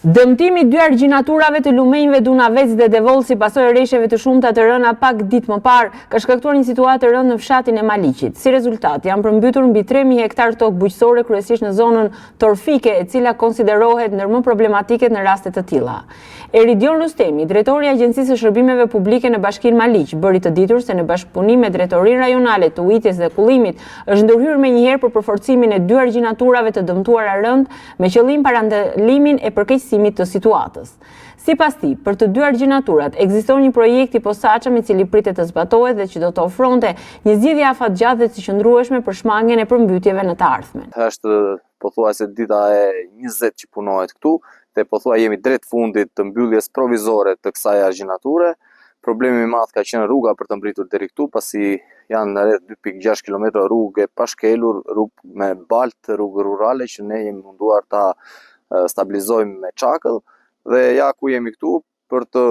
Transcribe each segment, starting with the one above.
Dëmtimi 2 argjinaturave të lumenjve Dunavec dhe Devoll si pasojë e rreshjeve të shumta të rëna pak ditë më parë ka shkaktuar një situatë të rëndë në fshatin e Maliqit. Si rezultat, janë përmbytur mbi 3000 hektar tokë bujqësore, kryesisht në zonën torfike, e cila konsiderohet ndër më problematike në raste të tilla. Eridion Rustemi, drejtori i Agjencisë së Shërbimeve Publike në Bashkinë Maliq, bëri të ditur se në bashkëpunim me Drejtorinë Rajonale të Ujitjes dhe Kullimit është ndërhyrë menjëherë për përforcimin e 2 argjinaturave të dëmtuara rënd me qëllim parandalimin e përkeqësimit të situatës. Sipas tij, për të 2 argjinaturat ekziston një projekt i posaçëm i cili pritet të zbatohet dhe që do të ofronte një zgjidhje afatgjatë dhe të qëndrueshme për shmangjen e përmbytjeve në të ardhmen. Është pothuajse dita e 20 që punohet këtu, dhe pothuajse jemi drejt fundit të mbylljes provizore të kësaj argjinature. Problemi i madh ka qenë rruga për të mbritur deri këtu, pasi janë rreth 2.6 km rrugë pa shkelur, rrugë me baltë, rrugë rurale që ne jemi munduar ta stabilizojmë me çakëll, dhe ja ku jemi këtu për të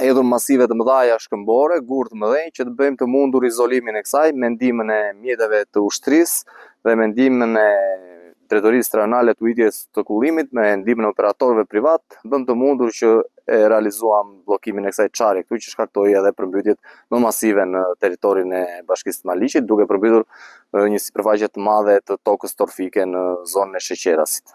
hedhur masive të mëdha shkëmbore, gur të mëdhenj që të bëjmë të mundur izolimin e kësaj me ndihmën e mjeteve të ushtrisë dhe me ndihmën e Drejtorisë Rajonale të Ujitjes të Kullimit, me ndihmën e operatorëve privat, bëm të mundur që e realizuam bllokimin e kësaj çare këtu që shkaktoi edhe përmbytjet më masive në territorin e Bashkisë të Maliqit, duke përmbytur një sipërfaqe të madhe të tokës torfike në zonën e Sheqerasit.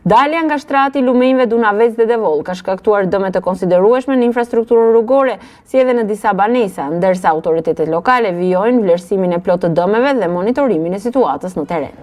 Dalja nga shtrati i lumenjve Dunavec dhe Devoll ka shkaktuar dëme të konsiderueshme në infrastrukturën rrugore, si edhe në disa banesa, ndërsa autoritetet lokale vijojnë vlerësimin e plotë të dëmeve dhe monitorimin e situatës në teren.